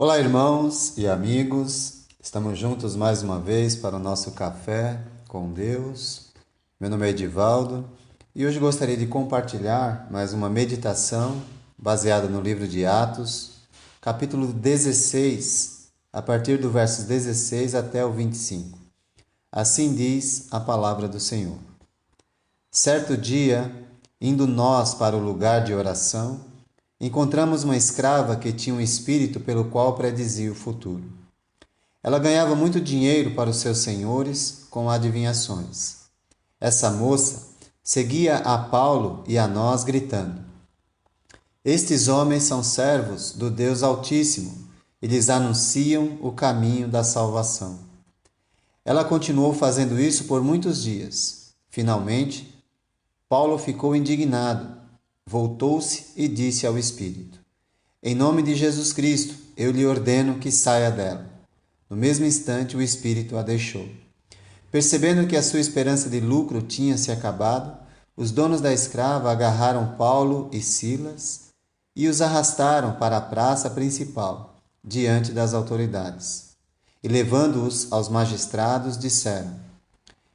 Olá, irmãos e amigos, estamos juntos mais uma vez para o nosso café com Deus. Meu nome é Edivaldo e hoje gostaria de compartilhar mais uma meditação baseada no livro de Atos, capítulo 16, a partir do versos 16 até o 25. Assim diz a palavra do Senhor. Certo dia, indo nós para o lugar de oração, encontramos uma escrava que tinha um espírito pelo qual predizia o futuro. Ela ganhava muito dinheiro para os seus senhores com adivinhações. Essa moça seguia a Paulo e a nós gritando: Estes homens são servos do Deus Altíssimo e lhes anunciam o caminho da salvação. Ela continuou fazendo isso por muitos dias. Finalmente, Paulo ficou indignado. Voltou-se e disse ao espírito: Em nome de Jesus Cristo, eu lhe ordeno que saia dela. No mesmo instante, o espírito a deixou. Percebendo que a sua esperança de lucro tinha se acabado, os donos da escrava agarraram Paulo e Silas e os arrastaram para a praça principal, diante das autoridades. E levando-os aos magistrados, disseram: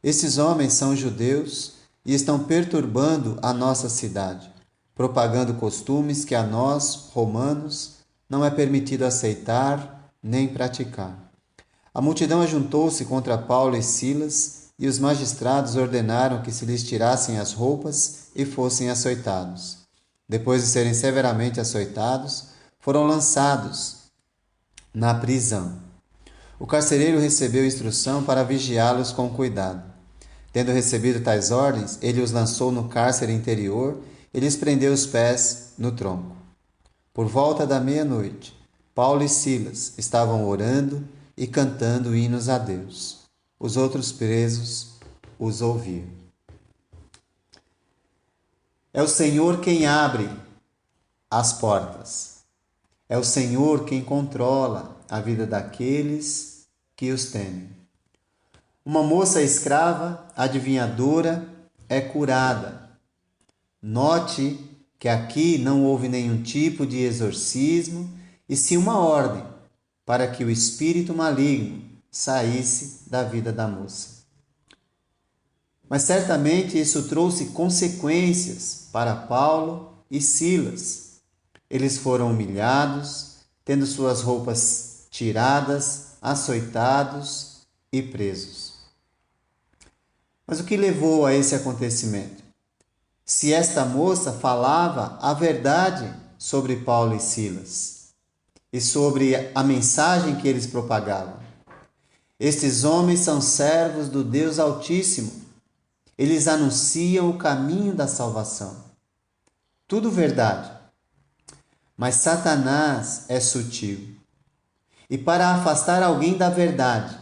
Esses homens são judeus e estão perturbando a nossa cidade, propagando costumes que a nós, romanos, não é permitido aceitar nem praticar. A multidão ajuntou-se contra Paulo e Silas, e os magistrados ordenaram que se lhes tirassem as roupas e fossem açoitados. Depois de serem severamente açoitados, foram lançados na prisão. O carcereiro recebeu instrução para vigiá-los com cuidado. Tendo recebido tais ordens, ele os lançou no cárcere interior e lhes prendeu os pés no tronco. Por volta da meia-noite, Paulo e Silas estavam orando e cantando hinos a Deus. Os outros presos os ouviam. É o Senhor quem abre as portas. É o Senhor quem controla a vida daqueles que os temem. Uma moça escrava, adivinhadora, é curada. Note que aqui não houve nenhum tipo de exorcismo, e sim uma ordem para que o espírito maligno saísse da vida da moça. Mas certamente isso trouxe consequências para Paulo e Silas. Eles foram humilhados, tendo suas roupas tiradas, açoitados e presos. Mas o que levou a esse acontecimento? Se esta moça falava a verdade sobre Paulo e Silas e sobre a mensagem que eles propagavam. Estes homens são servos do Deus Altíssimo. Eles anunciam o caminho da salvação. Tudo verdade. Mas Satanás é sutil. E para afastar alguém da verdade,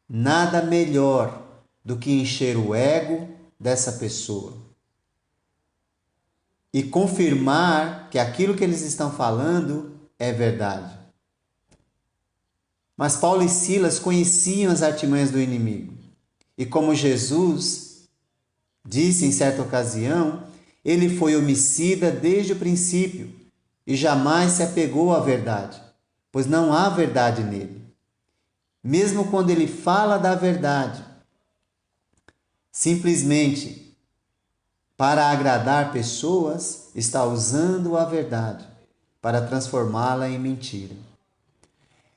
nada melhor do que encher o ego dessa pessoa e confirmar que aquilo que eles estão falando é verdade. Mas Paulo e Silas conheciam as artimanhas do inimigo. E como Jesus disse em certa ocasião, ele foi homicida desde o princípio e jamais se apegou à verdade, pois não há verdade nele. Mesmo quando ele fala da verdade, simplesmente para agradar pessoas, está usando a verdade para transformá-la em mentira.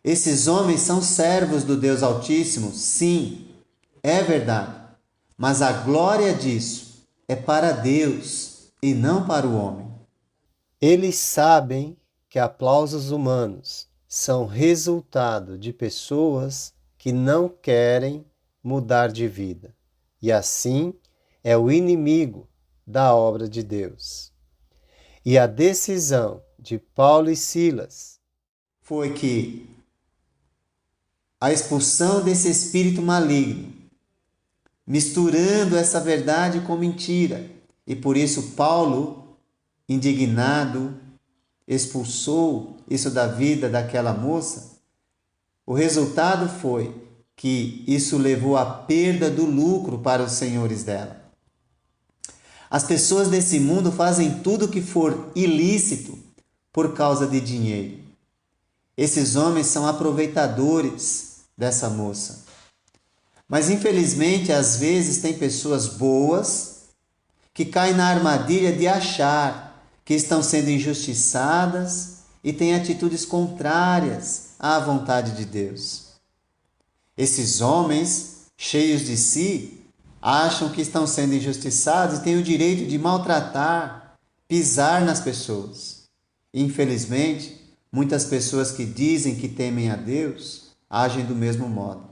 Esses homens são servos do Deus Altíssimo, sim, é verdade, mas a glória disso é para Deus e não para o homem. Eles sabem que aplausos humanos são resultado de pessoas que não querem mudar de vida, e assim é o inimigo da obra de Deus. E a decisão de Paulo e Silas foi que a expulsão desse espírito maligno, misturando essa verdade com mentira, e por isso Paulo, indignado, expulsou isso da vida daquela moça. O resultado foi que isso levou à perda do lucro para os senhores dela. As pessoas desse mundo fazem tudo o que for ilícito por causa de dinheiro. Esses homens são aproveitadores dessa moça. Mas infelizmente, às vezes, tem pessoas boas que caem na armadilha de achar que estão sendo injustiçadas e têm atitudes contrárias à vontade de Deus. Esses homens, cheios de si, acham que estão sendo injustiçados e têm o direito de maltratar, pisar nas pessoas. Infelizmente, muitas pessoas que dizem que temem a Deus agem do mesmo modo.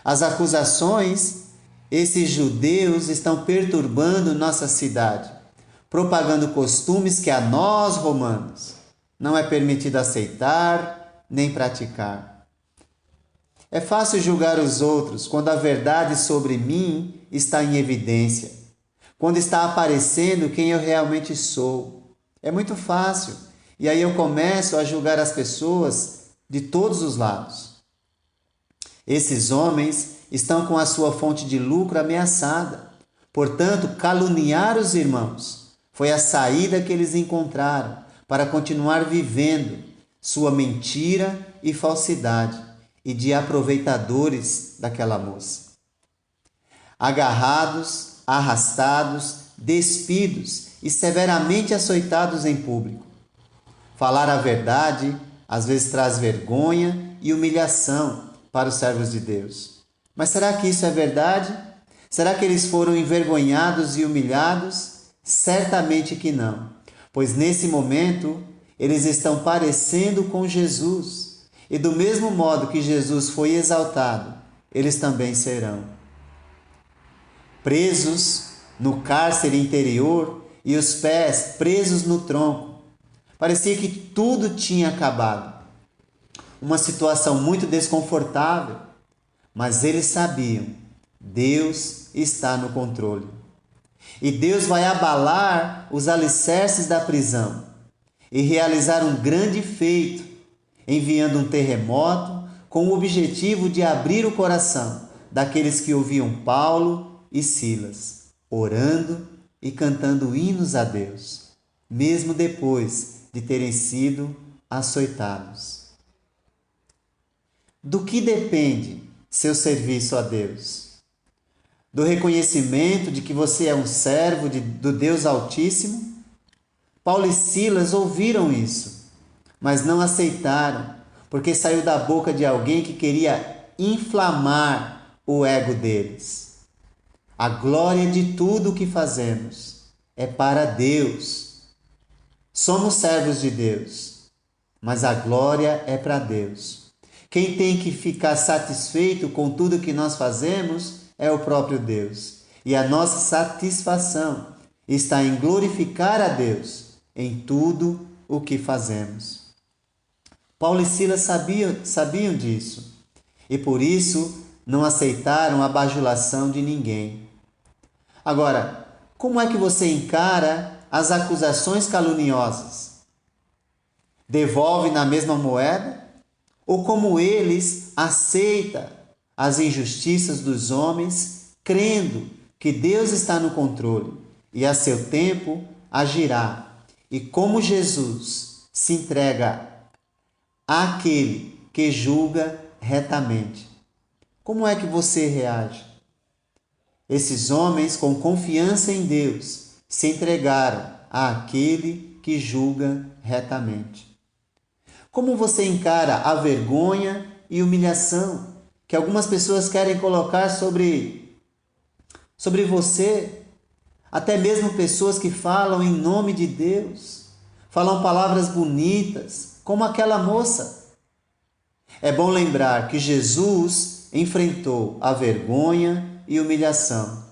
As acusações, esses judeus estão perturbando nossa cidade, propagando costumes que a nós, romanos, não é permitido aceitar nem praticar. É fácil julgar os outros quando a verdade sobre mim está em evidência, quando está aparecendo quem eu realmente sou. É muito fácil, e aí eu começo a julgar as pessoas de todos os lados. Esses homens estão com a sua fonte de lucro ameaçada. Portanto, caluniar os irmãos foi a saída que eles encontraram para continuar vivendo sua mentira e falsidade e de aproveitadores daquela moça. Agarrados, arrastados, despidos e severamente açoitados em público. Falar a verdade às vezes traz vergonha e humilhação para os servos de Deus. Mas será que isso é verdade? Será que eles foram envergonhados e humilhados? Certamente que não, pois nesse momento eles estão parecendo com Jesus. E do mesmo modo que Jesus foi exaltado, eles também serão. Presos no cárcere interior e os pés presos no tronco. Parecia que tudo tinha acabado. Uma situação muito desconfortável, mas eles sabiam, Deus está no controle. E Deus vai abalar os alicerces da prisão e realizar um grande feito, enviando um terremoto com o objetivo de abrir o coração daqueles que ouviam Paulo e Silas, orando e cantando hinos a Deus, mesmo depois de terem sido açoitados. Do que depende seu serviço a Deus? Do reconhecimento de que você é um servo do Deus Altíssimo? Paulo e Silas ouviram isso, mas não aceitaram, porque saiu da boca de alguém que queria inflamar o ego deles. A glória de tudo o que fazemos é para Deus. Somos servos de Deus, mas a glória é para Deus. Quem tem que ficar satisfeito com tudo que nós fazemos é o próprio Deus. E a nossa satisfação está em glorificar a Deus em tudo o que fazemos. Paulo e Silas sabiam disso e por isso não aceitaram a bajulação de ninguém. Agora, como é que você encara as acusações caluniosas? Devolve na mesma moeda? Ou como eles aceita as injustiças dos homens, crendo que Deus está no controle e a seu tempo agirá? E como Jesus se entrega àquele que julga retamente? Como é que você reage? Esses homens, com confiança em Deus, se entregaram àquele que julga retamente. Como você encara a vergonha e humilhação que algumas pessoas querem colocar sobre você? Até mesmo pessoas que falam em nome de Deus, falam palavras bonitas, como aquela moça. É bom lembrar que Jesus enfrentou a vergonha e humilhação,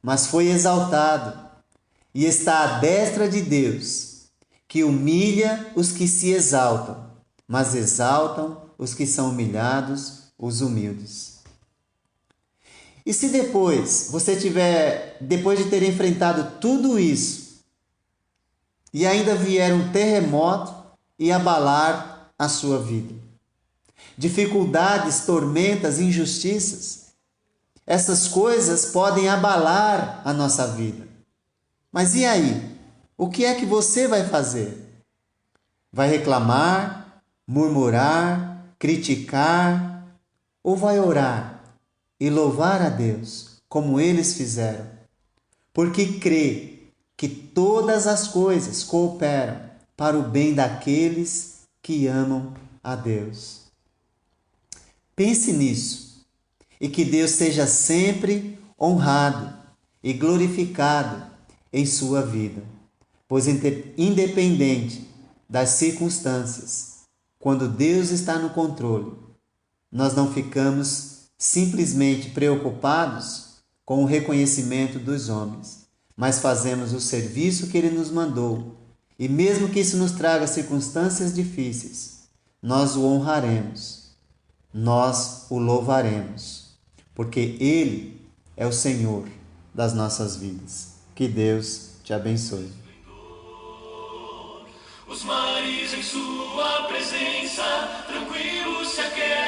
mas foi exaltado e está à destra de Deus, que humilha os que se exaltam, mas exaltam os que são humilhados, os humildes. E se depois depois de ter enfrentado tudo isso, e ainda vier um terremoto e abalar a sua vida? Dificuldades, tormentas, injustiças, essas coisas podem abalar a nossa vida. Mas e aí? O que é que você vai fazer? Vai reclamar? murmurar, criticar, ou vai orar e louvar a Deus, como eles fizeram? Porque crê que todas as coisas cooperam para o bem daqueles que amam a Deus. Pense nisso e que Deus seja sempre honrado e glorificado em sua vida, pois independente das circunstâncias, quando Deus está no controle, nós não ficamos simplesmente preocupados com o reconhecimento dos homens, mas fazemos o serviço que Ele nos mandou. E mesmo que isso nos traga circunstâncias difíceis, nós o honraremos, nós o louvaremos, porque Ele é o Senhor das nossas vidas. Que Deus te abençoe. Os mares em sua presença, tranquilos se aquecem.